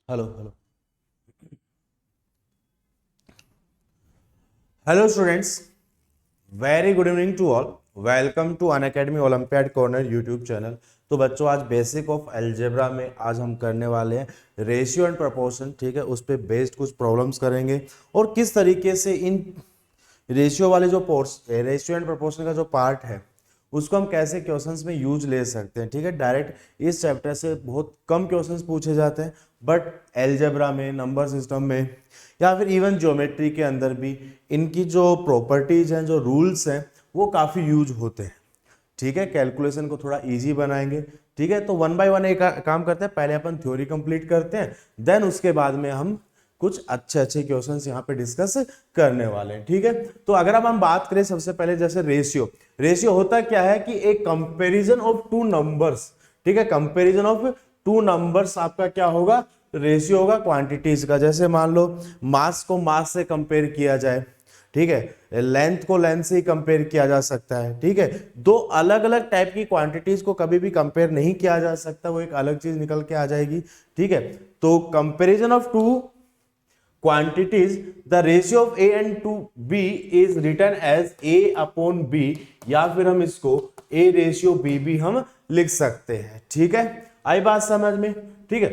Hello hello hello students, very good evening to all. Welcome to Unacademy olympiad corner YouTube channel. तो बच्चों, आज basic of algebra में आज हम करने वाले हैं रेशियो एंड प्रोपोर्शन। ठीक है, उस पर बेस्ड कुछ प्रॉब्लम्स करेंगे और किस तरीके से इन रेशियो वाले जो रेशियो एंड प्रोपोर्शन का जो पार्ट है उसको हम कैसे क्वेश्चंस में यूज ले सकते हैं। ठीक है, डायरेक्ट इस चैप्टर से बहुत कम क्वेश्चंस पूछे जाते हैं, बट अलजेब्रा में, नंबर सिस्टम में या फिर इवन ज्योमेट्री के अंदर भी इनकी जो प्रॉपर्टीज हैं, जो रूल्स हैं, वो काफ़ी यूज होते हैं। ठीक है, कैलकुलेशन को थोड़ा इजी बनाएंगे। ठीक है, तो वन बाय वन एक काम करते हैं। पहले अपन थ्योरी कंप्लीट करते हैं, देन उसके बाद में हम कुछ अच्छे अच्छे क्वेश्चंस यहाँ पे डिस्कस करने वाले हैं। ठीक है, तो अगर अब हम बात करें सबसे पहले, जैसे रेशियो रेशियो होता क्या है कि एक कंपैरिजन ऑफ टू नंबर्स। ठीक है, कंपैरिजन ऑफ टू नंबर्स आपका क्या होगा, रेशियो होगा क्वांटिटीज का। जैसे मान लो मास को मास से कंपेयर किया जाए, ठीक है, लेंथ को लेंथ से ही कंपेयर किया जा सकता है। ठीक है, दो अलग अलग टाइप की क्वांटिटीज को कभी भी कंपेयर नहीं किया जा सकता, वो एक अलग चीज निकल के आ जाएगी। ठीक है, तो comparison of two quantities, the ratio of a and to b is written as a upon b, या फिर हम इसको a रेशियो b भी हम लिख सकते हैं। ठीक है, आई बात समझ में। ठीक है,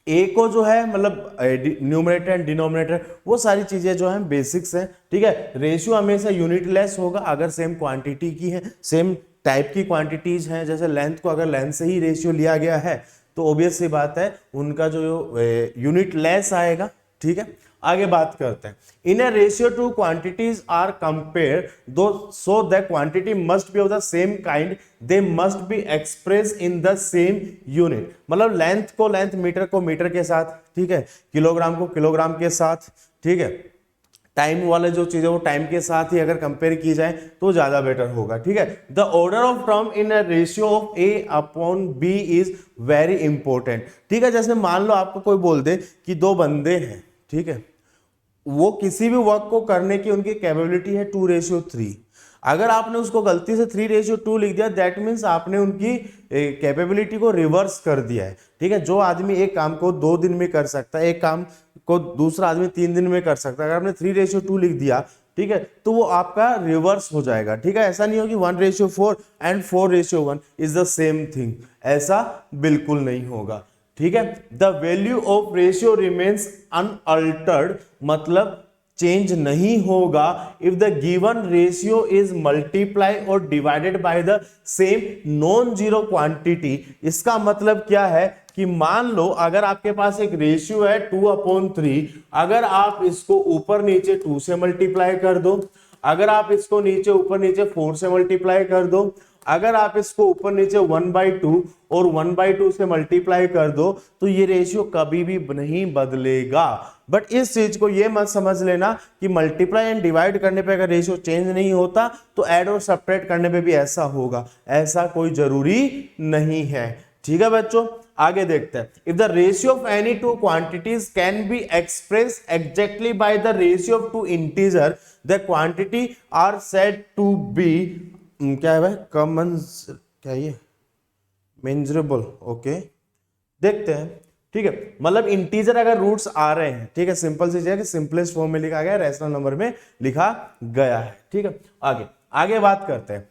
a को जो है मतलब न्यूमरेटर एंड डिनोमिनेटर, वो सारी चीजें जो है बेसिक्स हैं। ठीक है, रेशियो हमेशा यूनिटलेस होगा अगर सेम क्वांटिटी की है, सेम टाइप की क्वांटिटीज हैं। जैसे लेंथ को अगर लेंथ से ही रेशियो लिया गया है तो ऑब्वियस सी बात है उनका जो यूनिटलेस आएगा। ठीक है, आगे बात करते हैं। In a ratio two quantities are compare दो so the quantity must be of the same kind, they must be express in the same unit. मतलब लेंथ को लेंथ, मीटर को मीटर के साथ, ठीक है, किलोग्राम को किलोग्राम के साथ। ठीक है, टाइम वाले जो चीजें वो टाइम के साथ ही अगर कंपेयर की जाए तो ज्यादा बेटर होगा। ठीक है, the order of term in a ratio of a upon b is very important. ठीक है, जैसे मान लो आपको कोई बोल दे कि दो बंदे हैं, ठीक है, वो किसी भी वर्क को करने की उनकी कैपेबिलिटी है 2:3। अगर आपने उसको गलती से 3:2 लिख दिया, दैट मीन्स आपने उनकी कैपेबिलिटी को रिवर्स कर दिया है। ठीक है, जो आदमी एक काम को 2 दिन में कर सकता है, एक काम को दूसरा आदमी 3 दिन में कर सकता है, अगर आपने 3:2 लिख दिया, ठीक है, तो वो आपका रिवर्स हो जाएगा। ठीक है, ऐसा नहीं हो कि 1:4 and 4:1 is the same thing, ऐसा बिल्कुल नहीं होगा। ठीक है, the value of ratio remains unaltered, मतलब चेंज नहीं होगा if the given ratio is multiply और divided by the same non zero quantity. इसका मतलब क्या है कि मान लो अगर आपके पास एक रेशियो है 2/3, अगर आप इसको ऊपर नीचे 2 से मल्टीप्लाई कर दो, अगर आप इसको नीचे ऊपर नीचे 4 से मल्टीप्लाई कर दो, अगर आप इसको ऊपर नीचे 1/2 और 1/2 से मल्टीप्लाई कर दो, तो ये रेशियो कभी भी नहीं बदलेगा। बट इस चीज को ये मत समझ लेना कि मल्टीप्लाई एंड डिवाइड करने पे अगर रेशियो चेंज नहीं होता तो ऐड और सब्ट्रैक्ट करने पे भी ऐसा होगा, ऐसा कोई जरूरी नहीं है। ठीक है बच्चों, आगे देखते हैं। If the ratio of any two quantities can be express exactly by the ratio of two integer, the quantity are said to be क्या है भाई, कॉमन, क्या ये मेंजरेबल। ओके, देखते हैं। ठीक है, मतलब इंटीजर अगर रूट्स आ रहे हैं, ठीक है, सिंपल सी चीज है कि सिंपलेस्ट फॉर्म में लिखा गया, रैशनल नंबर में लिखा गया है। ठीक है, आगे आगे बात करते हैं।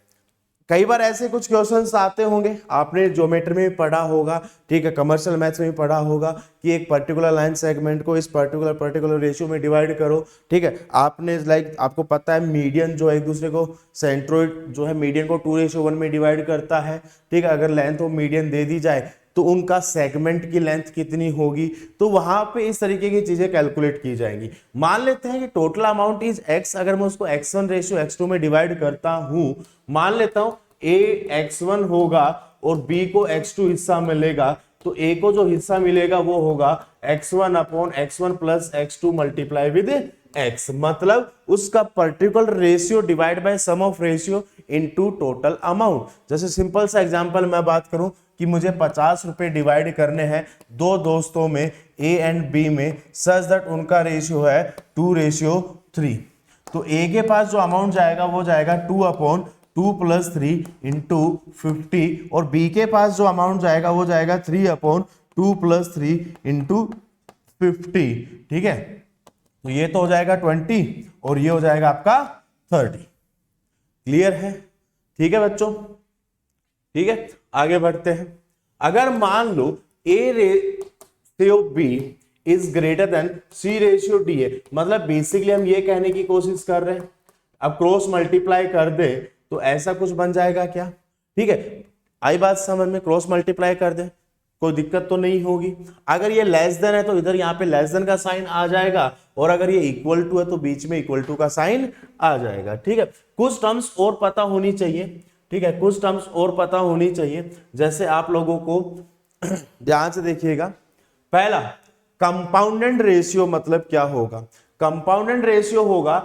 कई बार ऐसे कुछ क्वेश्चंस आते होंगे, आपने ज्योमेट्री में भी पढ़ा होगा, ठीक है, कमर्शियल मैथ्स में भी पढ़ा होगा कि एक पर्टिकुलर लाइन सेगमेंट को इस पर्टिकुलर रेशियो में डिवाइड करो। ठीक है, आपने आपको पता है मीडियन जो है एक दूसरे को, सेंट्रोइड जो है मीडियन को 2:1 में डिवाइड करता है। ठीक है, अगर लेंथ ऑफ मीडियन दे दी जाए तो उनका सेगमेंट की लेंथ कितनी होगी, तो वहां पे इस तरीके की चीजें कैलकुलेट की जाएंगी। मान लेते हैं कि टोटल अमाउंट इज x, अगर मैं उसको x1:x2 में डिवाइड करता हूं, मान लेता हूं a x1 होगा और b को x2 हिस्सा मिलेगा, तो a को जो हिस्सा मिलेगा वो होगा x1/x1 plus x2 multiply with x, मतलब उसका particular ratio divide by sum of ratio into total amount. जैसे सिंपल सा एग्जांपल मैं बात करूं कि मुझे 50 रुपए डिवाइड करने हैं दो दोस्तों में, a एंड b में, सच दैट उनका रेशियो है 2:3। तो a के पास जो अमाउंट जाएगा वो जाएगा 2/2 + 3 × 50, और b के पास जो अमाउंट जाएगा वो जाएगा 3/2 + 3 × 50, ठीक है। तो ये तो हो जाएगा 20 और ये हो जाएगा आपका 30। क्लियर है? ठीक है बच्चों, ठीक है। आगे बढ़ते हैं। अगर मान लो A ratio B is greater than C ratio D है, मतलब बेसिकली हम ये कहने की कोशिश कर रहे हैं, अब क्रॉस मल्टीप्लाई कर दे तो ऐसा कुछ बन जाएगा क्या? ठीक है, आई बात समझ में? क्रॉस मल्टीप्लाई कर दे कोई दिक्कत तो नहीं होगी। अगर ये लेस देन है तो इधर यहाँ पे लेस देन का साइन आ जाएगा, और अगर ये इक्वल टू है तो बीच में इक्वल टू का साइन आ जाएगा। ठीक है, कुछ टर्म्स और पता होनी चाहिए, ठीक है, कुछ टर्म्स और पता होनी चाहिए। जैसे आप लोगों को ध्यान से देखिएगा, पहला कंपाउंडेड रेशियो मतलब क्या होगा? कंपाउंडेड रेशियो होगा,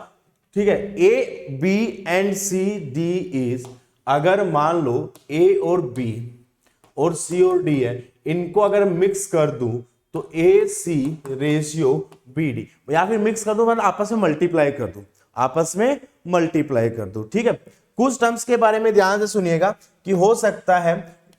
ठीक है, a b and c d is, अगर मान लो ए और बी और सी और डी है, इनको अगर मिक्स कर दूं तो ए सी रेशियो बी डी, या फिर मिक्स कर दूं मतलब आपस में मल्टीप्लाई कर दूं, आपस में मल्टीप्लाई कर दूं। ठीक है, कुछ टर्म्स के बारे में ध्यान से सुनिएगा कि हो सकता है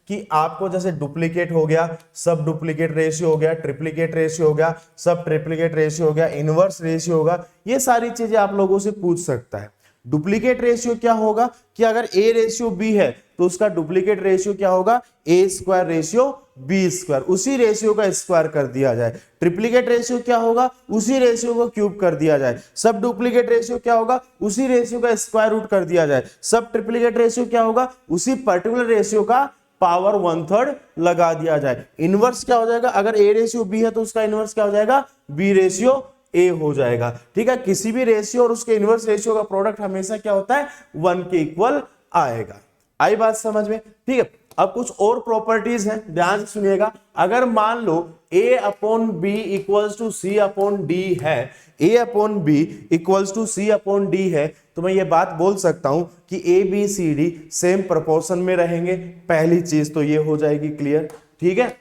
कि आपको जैसे डुप्लीकेट हो गया, सब डुप्लीकेट रेशियो हो गया, ट्रिप्लीकेट रेशियो हो गया, सब ट्रिप्लीकेट रेशियो हो गया, इनवर्स रेशियो होगा, ये सारी चीजें आप लोगों से पूछ सकता है। डुप्लीकेट रेशियो क्या होगा कि अगर ए रेशियो बी है तो उसका डुप्लीकेट रेशियो क्या होगा? ए स्क्वायर रेशियो बी स्क्वायर, उसी रेशियो का स्क्वायर कर दिया जाए। ट्रिप्लीकेट रेशियो क्या होगा? उसी रेशियो को क्यूब कर दिया जाए। सब डुप्लीकेट रेशियो क्या होगा? उसी रेशियो का स्क्वायर रूट कर दिया जाए। सब ट्रिप्लीकेट रेशियो क्या होगा? उसी पर्टिकुलर रेशियो का पावर 1/3 लगा दिया जाए। इनवर्स क्या हो जाएगा? अगर ए रेशियो बी है तो उसका इनवर्स क्या हो जाएगा? बी रेशियो ए हो जाएगा। ठीक है, किसी भी रेशियो और उसके इनवर्स रेशियो का प्रोडक्ट हमेशा क्या होता है? 1 के इक्वल आएगा। आई बात समझ में? ठीक है, अब कुछ और प्रॉपर्टीज हैं, ध्यान से सुनिएगा। अगर मान लो a upon b equals to c upon d है, a upon b equals to c upon d है, तो मैं ये बात बोल सकता हूं कि a b c d same proportion में रहेंगे। पहली चीज तो ये हो जाएगी क्लियर। ठीक है,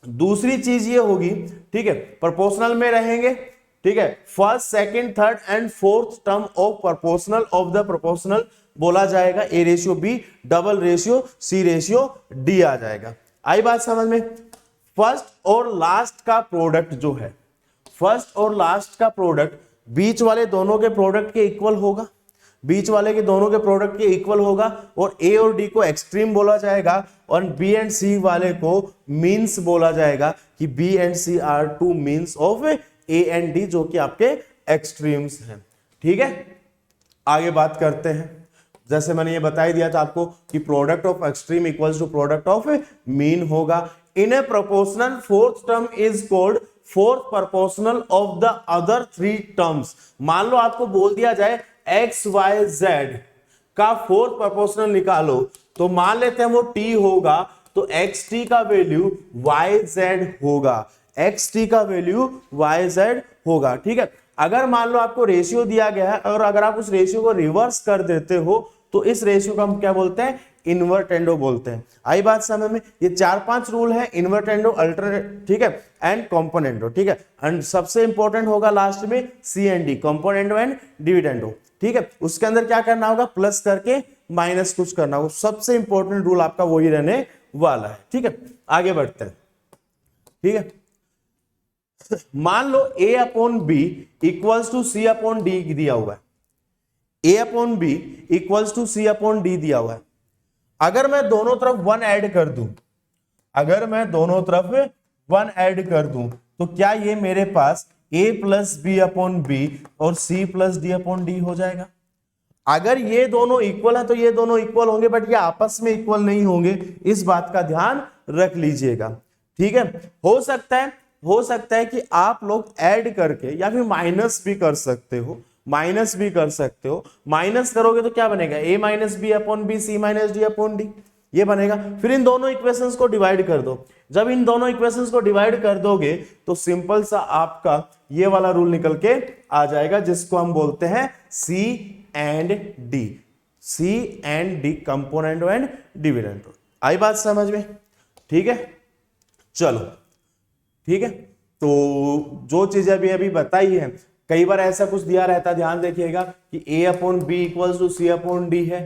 दूसरी चीज ये होगी, ठीक है, प्रोपोर्शनल में रहेंगे। ठीक है, first second third and fourth term of proportional of the proportional बोला जाएगा a ratio b, double ratio c ratio d आ जाएगा। आई बात समझ में? फर्स्ट और लास्ट का प्रोडक्ट जो है, फर्स्ट और लास्ट का प्रोडक्ट बीच वाले दोनों के प्रोडक्ट के इक्वल होगा, बीच वाले के दोनों के प्रोडक्ट के इक्वल होगा, और ए और डी को एक्सट्रीम बोला जाएगा और बी एंड सी वाले को मीन्स बोला जाएगा कि b and c are two means of a and d, जो कि आपके एक्सट्रीम्स हैं। ठीक है, आगे बात करते हैं। जैसे मैंने ये बता ही दिया था आपको कि product of extreme equals to product of mean होगा। In a proportional fourth term is called fourth proportional of the other three terms. मान लो आपको बोल दिया जाए एक्स वाई जेड का फोर्थ प्रोपोर्शनल निकालो, तो मान लेते हैं वो टी होगा, तो एक्स टी का वैल्यू वाई जेड होगा, एक्स टी का वैल्यू वाई जेड होगा। ठीक है, अगर मान लो आपको रेशियो दिया गया है और अगर आप उस रेशियो को रिवर्स कर देते हो तो इस रेशियो को हम क्या बोलते हैं? इन्वर्टेंडो बोलते हैं। आई बात समझ में? ये 4-5 रूल है, इन्वर्टेंडो, अल्टरनेट, ठीक है, एंड कंपोनेंडो। ठीक है, एंड सबसे इंपॉर्टेंट होगा लास्ट में C and D, componendo and dividendo. ठीक है, उसके अंदर क्या करना होगा? प्लस करके माइनस कुछ करना होगा। सबसे इंपॉर्टेंट रूल आपका वही रहने वाला है। ठीक है, आगे बढ़ते हैं। ठीक है, मान लो a upon b equals to c upon d दिया हुआ है, a upon b equals to c upon d दिया हुआ है। अगर मैं दोनों तरफ 1 ऐड कर दूं, अगर मैं दोनों तरफ 1 ऐड कर दूं, तो क्या ये मेरे पास a plus b upon b और c plus d upon d हो जाएगा? अगर ये दोनों इक्वल है तो ये दोनों इक्वल होंगे, बट ये आपस में इक्वल नहीं होंगे, इस बात का ध्यान रख लीजिएगा। ठीक है, हो सकता है कि आप लोग ऐड करके या फिर माइनस भी कर सकते हो, माइनस भी कर सकते हो। माइनस करोगे तो क्या बनेगा? a minus b upon b, c minus d upon d, ये बनेगा। फिर इन दोनों इक्वेशंस को डिवाइड कर दो। जब इन दोनों इक्वेशंस को डिवाइड कर दोगे तो सिंपल सा आपका ये वाला रूल निकल के आ जाएगा, जिसको हम बोलते हैं C and D, C and D, componendo and dividendo. आई बात समझ में? ठीक है, चलो ठीक है, तो जो चीजें अभी बताई है, कई बार ऐसा कुछ दिया रहता है, ध्यान देखिएगा कि a upon b equals to c upon d है।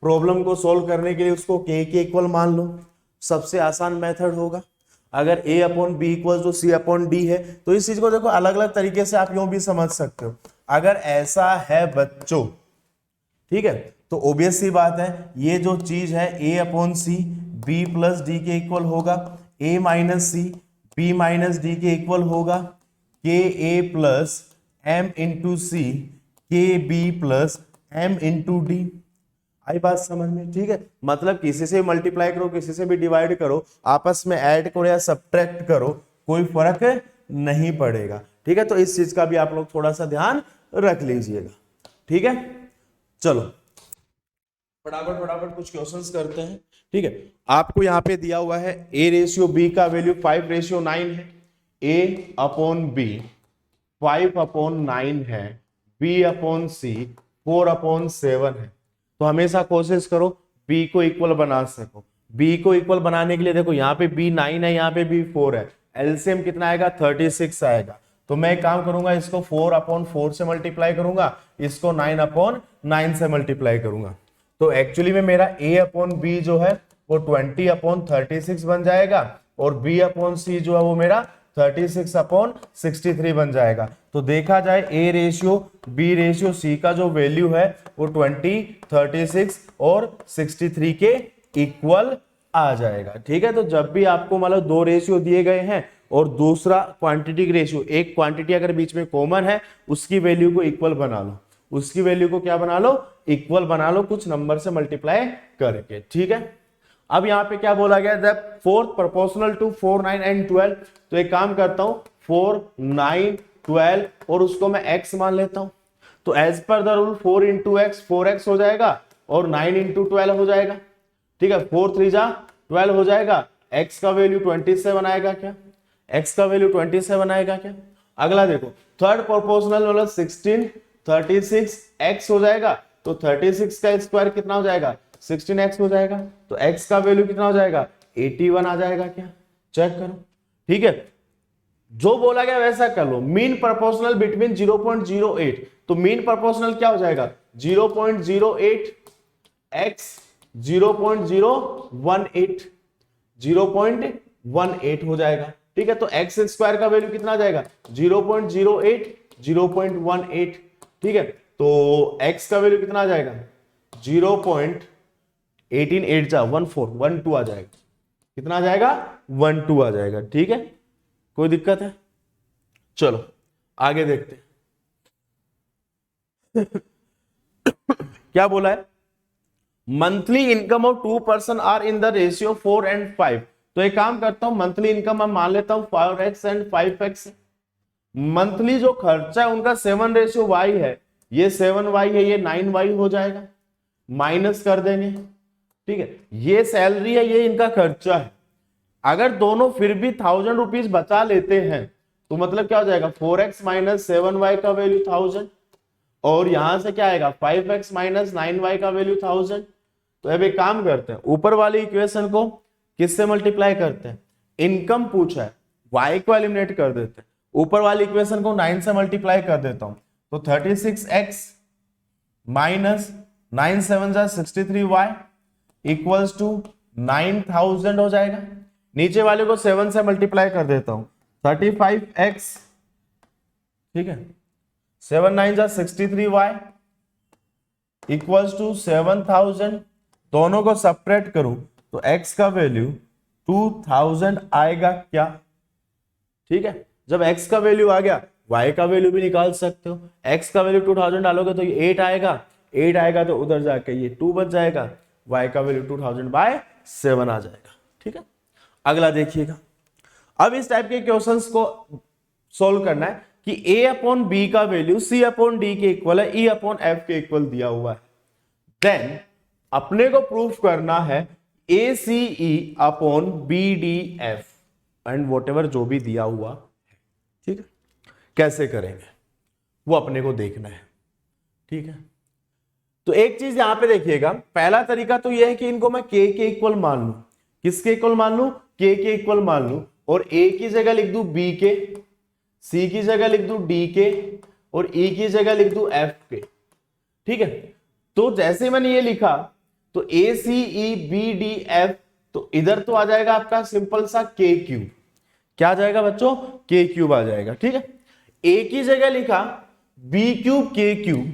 प्रॉब्लम को सोल्व करने के लिए उसको k के इक्वल मान लो, सबसे आसान मेथड होगा। अगर a upon b equal to c upon d है, तो इस चीज को देखो अलग अलग तरीके से आप यूं भी समझ सकते हो। अगर ऐसा है बच्चों, ठीक है, तो ऑब्वियस सी बात है ये जो चीज है a upon c b plus d के इक्वल होगा, a minus c b minus d के इक्वल होगा, के a plus m into c के b plus m into d. आई बात समझ में? ठीक है, मतलब किसी से मल्टीप्लाई करो, किसी से भी डिवाइड करो, आपस में ऐड करो या सब्ट्रैक्ट करो, कोई फर्क नहीं पड़ेगा। ठीक है, तो इस चीज का भी आप लोग थोड़ा सा ध्यान रख लीजिएगा। ठीक है, चलो फटाफट कुछ क्वेश्चंस करते हैं। ठीक है, आपको यहाँ पे दिया हुआ है a रेशियो b का वैल्यू 5:9 है, a अपॉन b 5/9 है, b अपॉन c 4/7 है। तो हमेशा कोशिश करो b को इक्वल बना सको। b को इक्वल बनाने के लिए देखो यहाँ पे b 9 है, यहाँ पे b 4 है, एलसीएम कितना आएगा 36 आएगा। तो मैं एक काम करूंगा, इसको 4/4 से मल्टीप्लाई करूंगा, इसको 9/9 से मल्टीप्लाई करूंगा। तो एक्चुअली में मेरा a अपॉन बी जो है वो 20/36 बन जाएगा और b अपॉन सी जो है वो मेरा 36/63 बन जाएगा। तो देखा जाए a ratio b ratio c का जो वैल्यू है वो 20, 36 और 63 के इक्वल आ जाएगा। ठीक है, तो जब भी आपको मतलब दो रेशियो दिए गए हैं और दूसरा क्वांटिटी रेशियो, एक क्वांटिटी अगर बीच में कॉमन है उसकी वैल्यू को इक्वल बना लो, उसकी वैल्यू को क्या बना लो, इक्वल बना लो कुछ नंबर से मल्टीप्लाई करके। ठीक है, अब यहाँ पे क्या बोला गया, the fourth proportional to 4, 9 and 12। तो एक काम करता हूं 4, 9, 12 और उसको मैं x मान लेता हूं। तो as per the rule 4 into x 4x हो जाएगा और 9 इंटू 12 हो जाएगा। ठीक है, 4 3 जा 12 हो जाएगा, x का वैल्यू 27 आएगा क्या, x का वैल्यू 27 आएगा क्या। अगला देखो थर्ड प्रोपोर्शनल मतलब 16, 36 x हो जाएगा, तो 36 का स्क्वायर कितना हो जाएगा 16x हो जाएगा, तो x का वैल्यू कितना हो जाएगा 81 आ जाएगा क्या, चेक करो। ठीक है, जो बोला गया वैसा कर लो। मीन प्रोपोर्शनल बिटवीन 0.08, तो मीन प्रोपोर्शनल क्या हो जाएगा 0.08 x 0.018 0.18 हो जाएगा। ठीक है, तो एक्स स्क्वायर का वैल्यू कितना आ जाएगा 0.08 0.18। ठीक है, तो x का वैल्यू कितना आ जाएगा 0.18 8 जा 14 12 आ जाएगा, कितना आ जाएगा 12 आ जाएगा। ठीक है, कोई दिक्कत है? चलो आगे देखते क्या बोला है, monthly income of 2 person are in the ratio 4 and 5। तो एक काम करता हूं, मंथली इनकम मैं मान लेता हूं 4x and 5x। मंथली जो खर्चा है उनका 7:y है, ये 7y है, ये 9y हो जाएगा, माइनस कर देंगे। ठीक है, ये सैलरी है, ये इनका खर्चा है। अगर दोनों फिर भी 1000 रुपीज बचा लेते हैं तो मतलब क्या हो जाएगा 4x माइनस 7y का वैल्यू 1000 और यहां से क्या आएगा 5x माइनस 9y का वैल्यू 1000। तो अब एक काम करते हैं, ऊपर वाली इक्वेशन को किससे मल्टीप्लाई करते हैं, इनकम पूछा है, y को एलिमिनेट कर देते हैं, ऊपर वाली इक्वेशन को 9 से मल्टीप्लाई कर देता हूं, तो 36x माइनस 9 7 जा 63y इक्वल्स टू 9000 हो जाएगा। नीचे वाले को 7 से मल्टीप्लाई कर देता हूं, 35x, ठीक है, 7 9 जा 63y इक्वल्स टू 7000। दोनों को सेपरेट करूं तो x का वैल्यू 2000 आएगा क्या। ठीक है, जब x का वैल्यू आ गया y का वैल्यू भी निकाल सकते हो। x का वैल्यू 2000 डालोगे तो ये 8 आएगा, 8 आएगा तो उधर जाके ये 2 बच जाएगा, y का वैल्यू 2000/7 आ जाएगा। ठीक है, अगला देखिएगा। अब इस टाइप के क्वेश्चंस को सॉल्व करना है कि a अपॉन बी का वैल्यू c अपॉन डी के इक्वल है, e अपॉन एफ के इक्वल दिया हुआ है। देन अपने को प्रूफ करना है ACE upon BDF and whatever जो भी दिया हुआ है। ठीक है, कैसे करेंगे वो अपने को देखना है। ठीक है, तो एक चीज यहां पे देखिएगा, पहला तरीका तो यह है कि इनको मैं K के इक्वल मान लू। किसके इक्वल मान लू, K के इक्वल मान लू, और A की जगह लिख दू B के, C की जगह लिख दू D के और E की जगह लिख दू F के। ठीक है, तो जैसे मैंने ये लिखा तो ACE BDF, तो इधर तो आ जाएगा आपका सिंपल सा KQ। क्या आ जाएगा बच्चों, के क्यूब आ जाएगा। ठीक है, ए की जगह लिखा B cube K cube,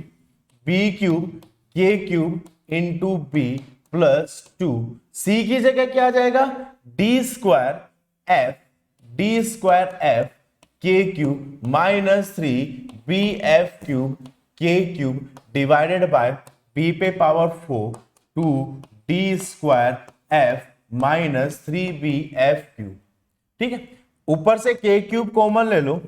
B cube K cube into B plus 2। C की जगह क्या आ जाएगा, D square F, D square F K cube minus 3 B F cube K cube divided by B पे power 4 to D square F minus 3 B F cube. ठीक है, ऊपर से के क्यूब कॉमन ले लो,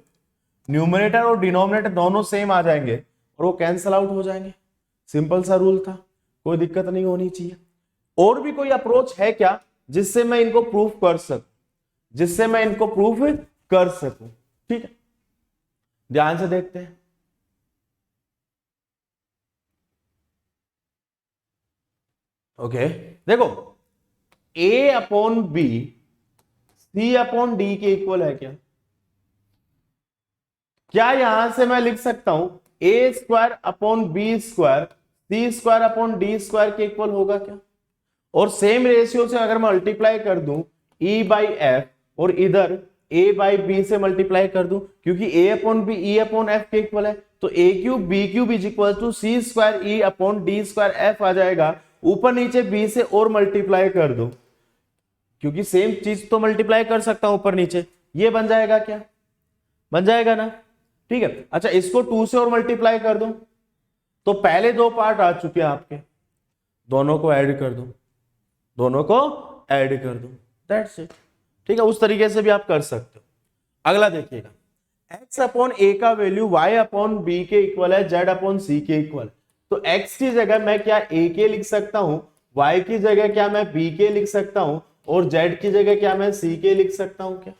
न्यूमरेटर और डिनोमिनेटर दोनों same आ जाएंगे और वो कैंसल आउट हो जाएंगे। सिंपल सा रूल था, कोई दिक्कत नहीं होनी चाहिए। और भी कोई अप्रोच है क्या जिससे मैं इनको प्रूफ कर सकूं, जिससे मैं इनको प्रूफ कर सकूं? ठीक है, ध्यान से देखते हैं। ओके, देखो a upon b c upon d के इक्वल है क्या? क्या यहां से मैं लिख सकता हूं a square upon b square c square upon d square के इक्वल होगा क्या? और सेम रेशियो से अगर मल्टीप्लाई कर दूं ई बाई एफ और इधर ए बाई बी से मल्टीप्लाई कर दूं, क्योंकि a upon b e upon f के इक्वल है, तो a cube B cube is equal to c square e upon d square f आ जाएगा। ऊपर नीचे बी से और मल्टीप्लाई कर दो, क्योंकि सेम चीज तो मल्टीप्लाई कर सकता हूं ऊपर नीचे, ये बन जाएगा क्या? बन जाएगा ना? ठीक है, अच्छा इसको 2 से और मल्टीप्लाई कर दो, तो पहले दो पार्ट आ चुके हैं आपके, दोनों को ऐड कर दो, दोनों को ऐड कर दो, दैट्स इट। ठीक है, उस तरीके से भी आप कर सकते हो। अगला देखिएगा, x अपॉन ए का वैल्यू y अपॉन बी के इक्वल है, z अपॉन सी के इक्वल। तो x की जगह मैं क्या a के लिख सकता हूं, y की जगह क्या मैं b के लिख सकता हूं, और z की जगह क्या मैं c के लिख सकता हूं क्या?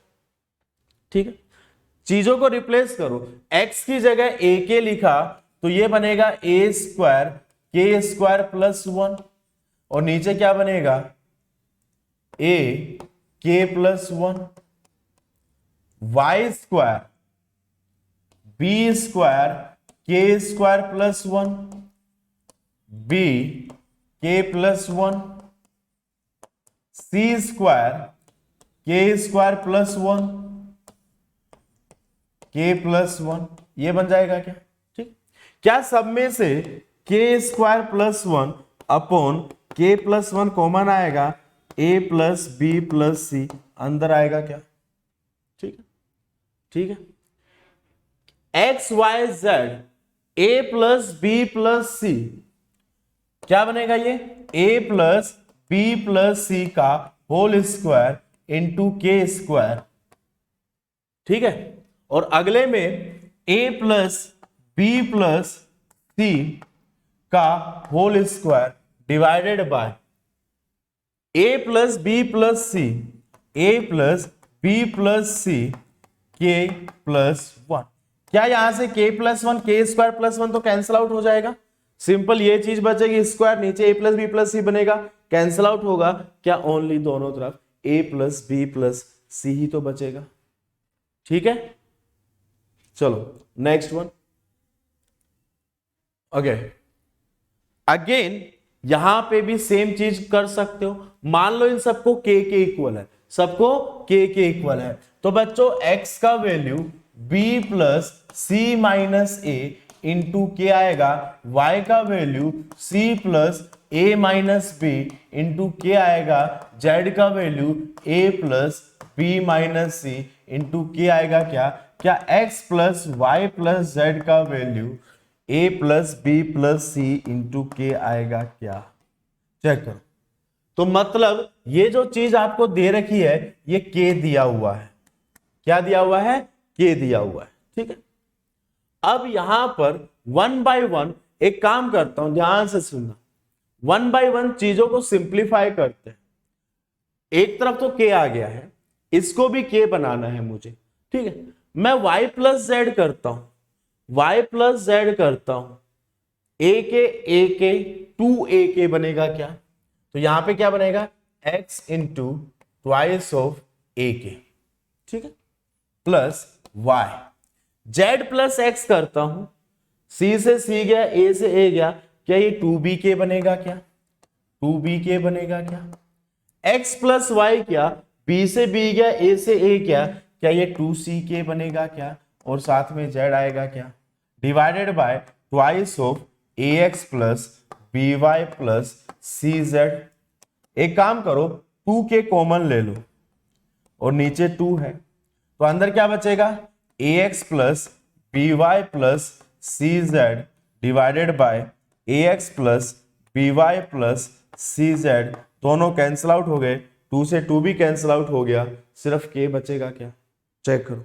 ठीक है, चीजों को रिप्लेस करो, x की जगह a के लिखा तो ये बनेगा a स्क्वायर के स्क्वायर प्लस 1, और नीचे क्या बनेगा a के plus 1, y square b square के स्क्वायर प्लस 1 b के प्लस 1, सी स्क्वायर के स्क्वायर प्लस 1 के प्लस 1, ये बन जाएगा क्या? ठीक, क्या सब में से k square plus 1 upon k plus 1 common आएगा, a plus b plus c अंदर आएगा क्या? ठीक है, ठीक है, x y z a plus b plus c क्या बनेगा? ये a plus b plus c का whole square into k square. ठीक है, और अगले में a plus b plus c का whole square divided by a plus b plus c, a plus b plus सी के प्लस 1। क्या यहां से k प्लस 1 के स्क्वायर प्लस 1 तो कैंसिल आउट हो जाएगा, सिंपल ये चीज बचेगी, स्क्वायर नीचे a प्लस बी प्लस सी बनेगा, कैंसिल आउट होगा क्या? ओनली दोनों तरफ a प्लस बी प्लस सी ही तो बचेगा। ठीक है, चलो नेक्स्ट वन। ओके, अगेन यहां पे भी सेम चीज कर सकते हो, मान लो इन सबको k के इक्वल है, सबको k के इक्वल है, तो बच्चों x का value b plus c minus a into k आएगा, y का value c plus a minus b into k आएगा, z का value a plus b minus c into k आएगा क्या? क्या x plus y plus z का value a plus b plus c into k आएगा क्या? Check करो। तो मतलब ये जो चीज आपको दे रखी है ये k दिया हुआ है, क्या दिया हुआ है? k दिया हुआ है। ठीक है, अब यहां पर 1 बाय 1 एक काम करता हूं, ध्यान से सुनना, 1 बाय 1 चीजों को सिंप्लीफाई करते हैं। एक तरफ तो k आ गया है, इसको भी k बनाना है मुझे। ठीक है, मैं y प्लस जेड करता हूं, y प्लस जेड करता हूं, a के 2ak बनेगा क्या? तो यहां पे क्या बनेगा? x into twice of ak। ठीक है, plus y, z plus x करता हूं, c से c गया, a से a गया, क्या ये 2bk बनेगा क्या? 2bk बनेगा क्या? x प्लस y क्या, b से b गया, a से a क्या, क्या ये 2ck बनेगा क्या, और साथ में z आएगा क्या, divided by twice of ax plus by plus cz। एक काम करो 2k कॉमन ले लो और नीचे 2 है, तो अंदर क्या बचेगा, ax plus by plus cz divided by ax plus by plus cz। दोनों कैंसिल आउट हो गए, 2 से 2 भी कैंसिल आउट हो गया, सिर्फ k बचेगा क्या, चेक करो।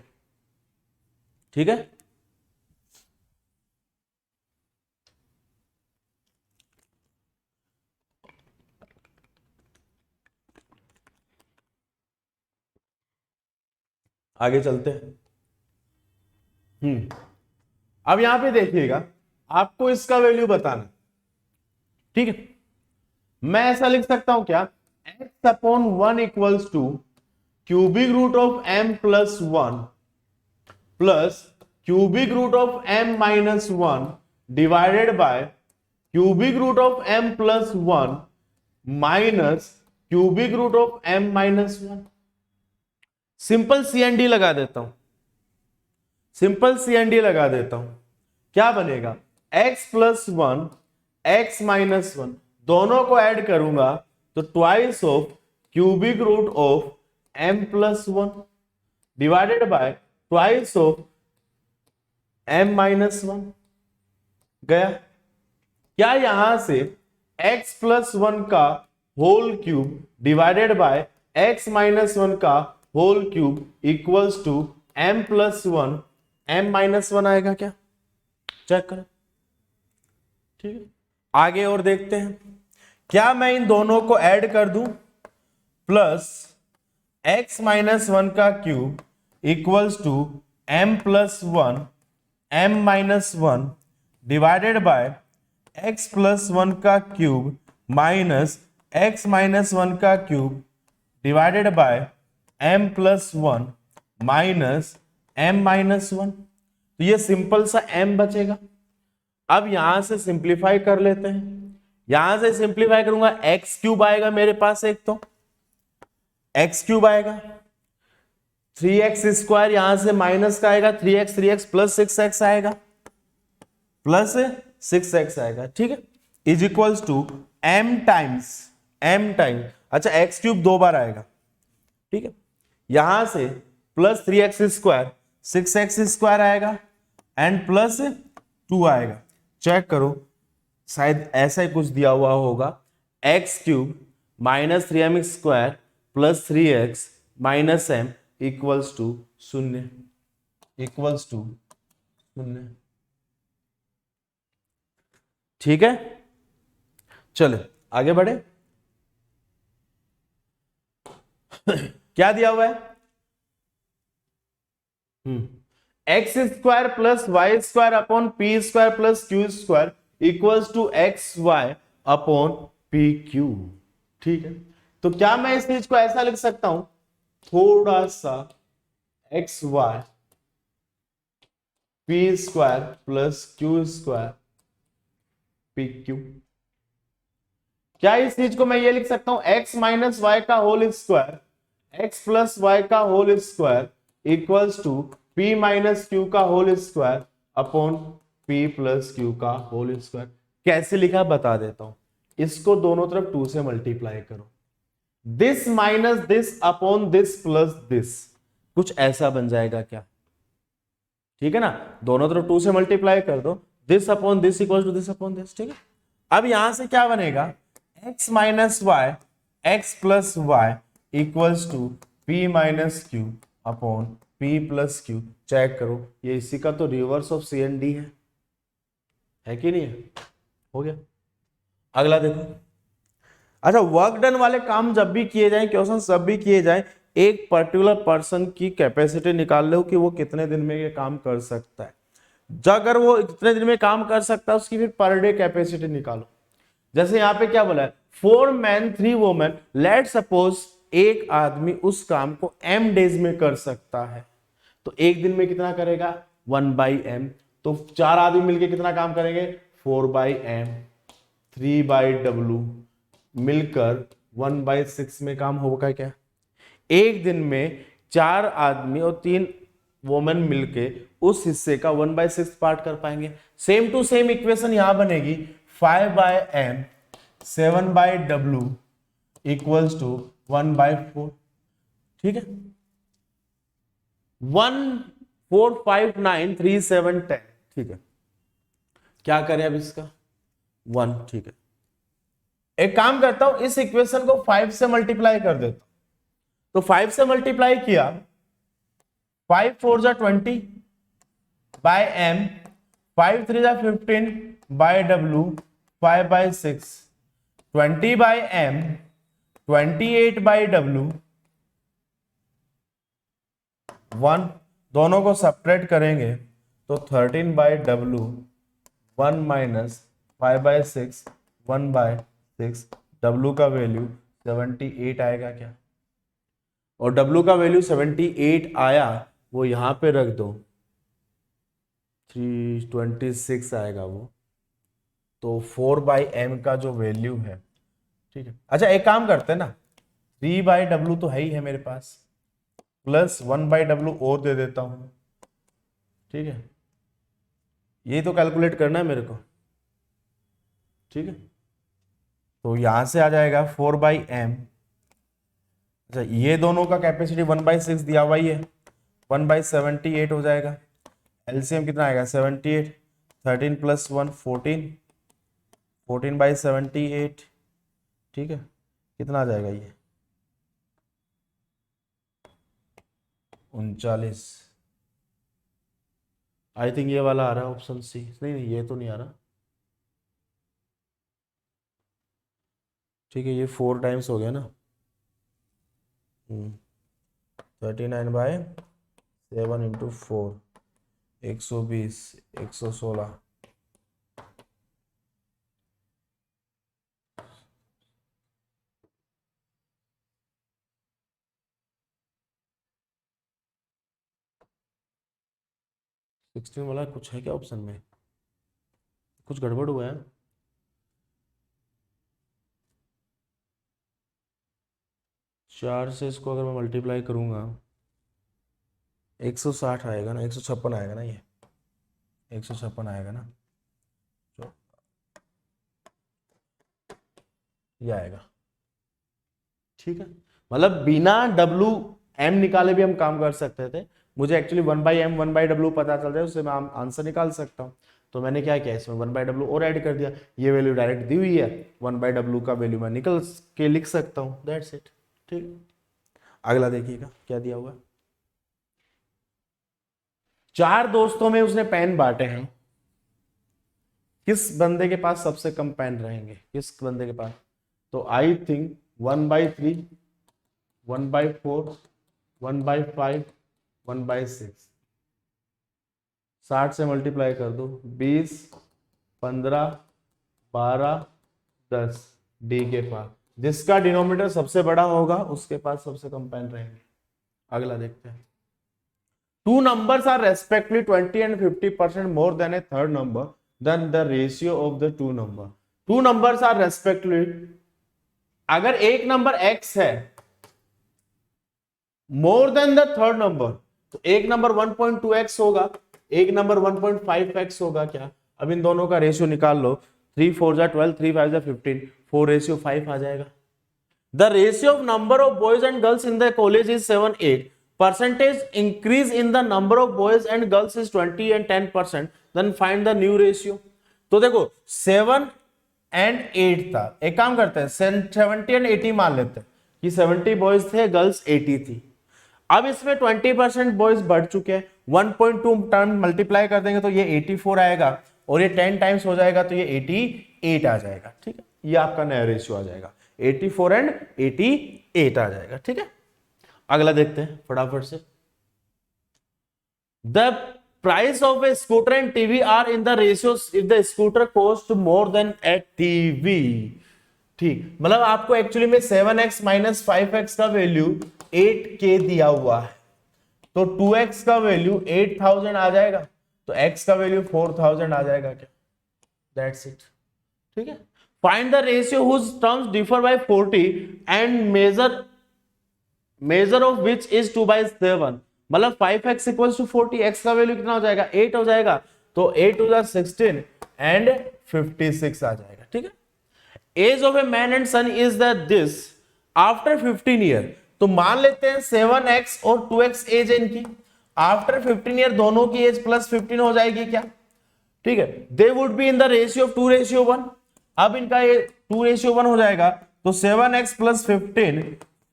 ठीक है, आगे चलते हैं। अब यहां पे देखिएगा, आपको इसका वैल्यू बताना, ठीक है। मैं ऐसा लिख सकता हूं क्या, x upon 1 equals to cubic root of m plus 1 plus cubic root of m minus 1 divided by cubic root of m plus 1 minus cubic root of m minus 1। Simple CND लगा देता हूं, सिंपल CND लगा देता हूं, क्या बनेगा, x plus 1 x minus 1, दोनों को ऐड करूंगा तो twice of cubic root of m plus 1 divided by twice of m minus 1। गया, क्या यहां से x प्लस 1 का whole cube divided by x minus 1 का whole cube equals to m plus 1 m minus 1 आएगा क्या, चेक करो। ठीक है, आगे और देखते हैं, क्या मैं इन दोनों को ऐड कर दूं, प्लस x माइनस 1 का cube equals to m plus 1 m minus 1 divided by x plus 1 का क्यूब माइनस x माइनस 1 का cube divided by m plus 1 minus m minus 1। तो ये सिंपल सा m बचेगा। अब यहां से सिंप्लीफाई कर लेते हैं, यहां से सिंप्लीफाई करूंगा एक्स क्यूब आएगा मेरे पास, एक तो एक्स क्यूब आएगा, 3x स्क्वायर यहां से माइनस का आएगा, 3x प्लस 6x आएगा, प्लस 6x आएगा, ठीक है, is equals to m times अच्छा एक्स क्यूब 2 बार आएगा, ठीक है, यहां से plus 3x square 6x square आएगा एंड प्लस 2 आएगा। चेक करो, शायद ऐसा ही कुछ दिया हुआ होगा, x cube minus 3m square plus 3x minus m equals to 0, equals to 0। ठीक है, चलो आगे बढ़े। क्या दिया हुआ है, x square plus y square upon p square plus q square equals to x y upon p q. ठीक है, तो क्या मैं इस चीज को ऐसा लिख सकता हूं, थोड़ा सा x y p square plus q square p q. क्या इस चीज को मैं ये लिख सकता हूं, एक्स माइनस वाई का whole square x plus y का whole square equals to p minus q का whole square upon p plus q का होल स्क्वायर। कैसे लिखा बता देता हूं, इसको दोनों तरफ 2 से मल्टीप्लाई करो, this minus this upon this plus this, कुछ ऐसा बन जाएगा क्या, ठीक है ना, दोनों तरफ 2 से मल्टीप्लाई कर दो, this upon this equal to this upon this. ठीक है, अब यहां से क्या बनेगा, x minus y x plus y equals to p minus q upon p plus q. Check करो, ये इसी का तो रिवर्स ऑफ CND है कि नहीं है, हो गया। अगला देखो, अच्छा वर्क डन वाले काम जब भी किए जाए, क्वेश्चन सब भी किए जाए, एक पर्टिकुलर पर्सन की कैपेसिटी निकाल लो कि वो कितने दिन में ये काम कर सकता है। अगर वो कितने दिन में काम कर सकता है, उसकी फिर पर डे कैपेसिटी निकालो। जैसे यहाँ पे क्या बोला है, 4 मैन 3 वोमेन, लेट सपोज एक आदमी उस काम को m डेज में कर सकता है, तो एक दिन में कितना करेगा 1/m, तो 4 आदमी मिलके कितना काम करेंगे 4/m, 3/w मिलकर 1/6 में काम होगा क्या। एक दिन में 4 आदमी और 3 वोमेन मिलके उस हिस्से का 1/6 पार्ट कर पाएंगे। सेम टू सेम इक्वेशन यहां बनेगी 5/m 7/w इक्वल्स टू 1/4। ठीक है, 1 4 5 9 3 7 10। ठीक है, क्या करें अब इसका 1। ठीक है, एक काम करता हूं, इस इक्वेशन को 5 से मल्टीप्लाई कर देता हूं। तो 5 से मल्टीप्लाई किया, 5 4 जा 20 बाय m, 5 3 जा 15 by w 5/6, 20 by m 28 by w 1। दोनों को सब्ट्रैक्ट करेंगे तो 13 बाय w 1 माइनस 5/6 1/6। w का वैल्यू 78 आएगा क्या, और w का वैल्यू 78 आया, वो यहां पे रख दो, 326 आएगा वो। तो 4/m का जो वैल्यू है, ठीक है। अच्छा एक काम करते हैं ना, 3/w तो है ही है मेरे पास, प्लस 1/w और दे देता हूं। ठीक है, ये तो कैलकुलेट करना है मेरे को। ठीक है, तो यहां से आ जाएगा 4/m। अच्छा ये दोनों का कैपेसिटी 1/6 दिया हुआ ही है, 1/78 हो जाएगा। एलसीएम कितना आएगा 78, 13 + 1 14, 14/78। ठीक है, कितना आ जाएगा ये 39। आई थिंक ये वाला आ रहा है ऑप्शन सी। नहीं ये तो नहीं आ रहा। ठीक है, ये 4 टाइम्स हो गया ना। 39/7 × 4 120 116। सिक्सटीन वाला कुछ है क्या ऑप्शन में, कुछ गड़बड़ हुआ है। 4 से इसको अगर मैं मल्टीप्लाई करूंगा 160 आएगा ना, 156 आएगा ना, ये 156 आएगा ना, तो ये आएगा। ठीक है, मतलब बिना WM निकाले भी हम काम कर सकते थे। मुझे एक्चुअली 1/m 1/w पता चल जाए, उससे मैं आंसर निकाल सकता हूं। तो मैंने क्या किया, इसमें 1/w और ऐड कर दिया। ये वैल्यू डायरेक्ट दी हुई है, 1/w का वैल्यू मैं निकल के लिख सकता हूं, दैट्स इट। ठीक, अगला देखिएगा क्या दिया हुआ है। 4 दोस्तों में उसने पेन बांटे हैं, किस बंदे के पास सबसे कम पेन रहेंगे, किस बंदे के पास। तो आई थिंक 1/3 1/4 1/5 1/6। 60 से मल्टीप्लाई कर दो, 20 15 12 10। डी के पास जिसका डिनोमिनेटर सबसे बड़ा होगा उसके पास सबसे कम पेन रहेंगे। अगला देखते हैं। 2 numbers are respectively 20 and 50% more than a third number, then the ratio of the 2 number. 2 numbers are respectively, अगर एक नंबर x है more than the third number, तो एक नंबर 1.2x होगा, एक नंबर 1.5x होगा क्या। अब इन दोनों का रेशियो निकाल लो, 3 4 जा 12 3 5 जा 15, 4:5 आ जाएगा। The ratio of number of boys and girls in the college is 7:8, percentage increase in the number of boys and girls is 20 and 10%, then find the new ratio। तो देखो 7 and 8 था, एक काम करते हैं 70 and 80 मान लेते हैं कि 70 बॉयज थे, गर्ल्स 80 थी। अब इसमें 20% बॉयज बढ़ चुके हैं, 1.2 टर्म मल्टीप्लाई कर देंगे तो ये 84 आएगा, और ये 10 टाइम्स हो जाएगा तो ये 88 आ जाएगा। ठीक है, ये आपका नया रेशियो आ जाएगा, 84 and 88 आ जाएगा। ठीक है, अगला देखते हैं फटाफट से। The price of a scooter and TV are in the ratio if the scooter cost more than a TV. ठीक, मतलब आपको एक्चुअली में 7x - 5x का वैल्यू 8k दिया हुआ है, तो 2x का वैल्यू 8000 आ जाएगा, तो x का वैल्यू 4000 आ जाएगा क्या, दैट्स इट। ठीक है, find the ratio whose terms differ by 40 and major major of which is 2/7, मतलब 5x इक्वल्स टू 40, x का वैल्यू कितना हो जाएगा 8 हो जाएगा, तो 8 टू 16 एंड 56 आ जाएगा। ठीक है, age of a man and son is that this after 15 year, तो मान लेते हैं 7x और 2x एज है इनकी, आफ्टर 15 ईयर दोनों की एज प्लस 15 हो जाएगी क्या? ठीक है, they would be in the ratio of 2:1। अब इनका ये 2:1 हो जाएगा, तो 7x प्लस 15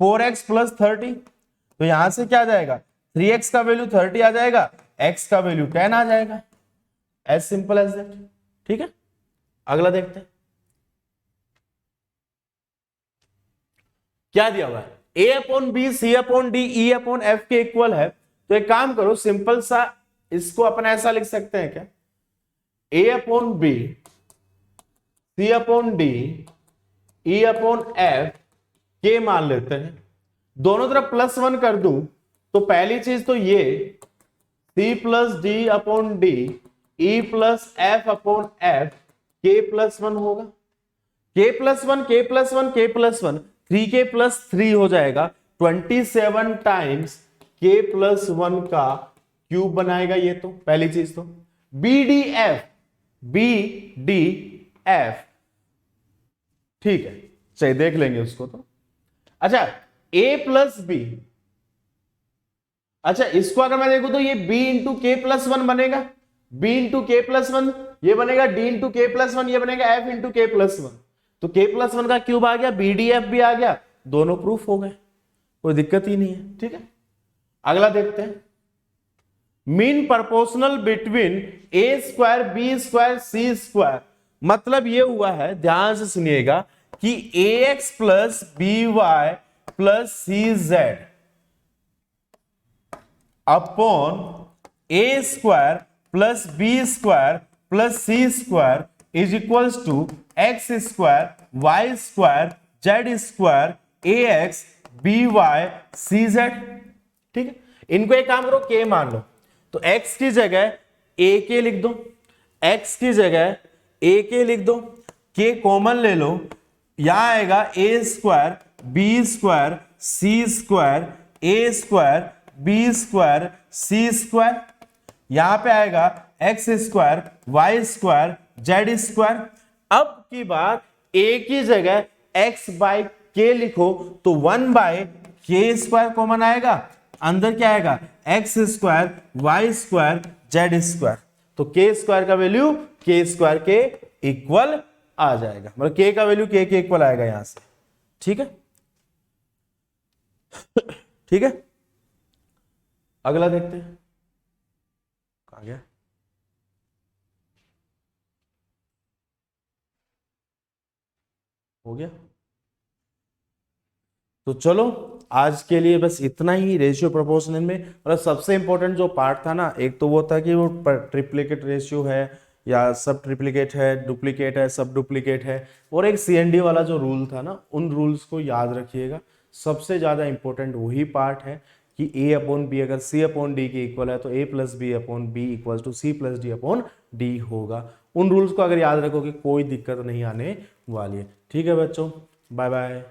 4x प्लस 30, तो यहां से क्या आ जाएगा 3x का वैल्यू 30 आ जाएगा, x का वैल्यू 10 आ जाएगा, एज सिंपल एज दैट। ठीक है, अगला देखते हैं क्या दिया हुआ है, a upon b c upon d e upon f के इक्वल है। तो एक काम करो, सिंपल सा इसको अपन ऐसा लिख सकते हैं क्या, a upon b c upon d e upon f के मान लेते हैं, दोनों तरफ +1 कर दूं तो पहली चीज तो ये c plus d upon d E plus F upon f के +1 होगा, k +1 k +1 k +1 3k + 3 हो जाएगा, 27 टाइम्स k +1 का क्यूब बनाएगा ये, तो पहली चीज तो बी डी एफ। ठीक है, चलिए देख लेंगे उसको तो। अच्छा a प्लस बी, अच्छा इसको अगर मैं देखूं तो ये b इंटू के +1 बनेगा, b इंटू के +1 ये बनेगा, d इंटू के +1 ये बनेगा, f इंटू के +1, तो k +1 का क्यूब आ गया, BDF भी आ गया, दोनों प्रूफ हो गए, कोई दिक्कत ही नहीं है। ठीक है, अगला देखते हैं, mean proportional between a² b² c², मतलब ये हुआ है, ध्यान से सुनिएगा कि ax plus by plus cz upon a² plus b² plus c² is equals to x² y² z² ax by cz। ठीक है, इनको एक काम करो k मान लो, तो x की जगह ak लिख दो, x की जगह ak लिख दो, k कॉमन ले लो, यहां आएगा a² b² c² a² b² c², यहां पे आएगा x² y² z²। अब की बात a की जगह x बाय k लिखो तो 1/k² कॉमन आएगा, अंदर क्या आएगा x² y² z², तो k² का वैल्यू k² के इक्वल आ जाएगा, मतलब k का वैल्यू k के इक्वल आएगा यहां से। ठीक है, ठीक है, अगला देखते हैं, कहां गया, हो गया। तो चलो आज के लिए बस इतना ही रेशियो प्रोपोर्शनल में, मतलब सबसे इंपॉर्टेंट जो पार्ट था ना, एक तो वो था कि वो ट्रिप्लिकेट रेशियो है या सब ट्रिप्लिकेट है, डुप्लीकेट है, सब डुप्लीकेट है, और एक CND वाला जो रूल था ना, उन रूल्स को याद रखिएगा। सबसे ज़्यादा इंपॉर्टेंट वही पार्ट है कि a अपॉन बी अगर c अपॉन डी के इक्वल है तो a plus b upon b equal to c plus d upon d होगा। उन रूल्स को अगर याद रखोगे कोई दिक्कत नहीं आने वाली है। ठीक है बच्चों, बाय बाय।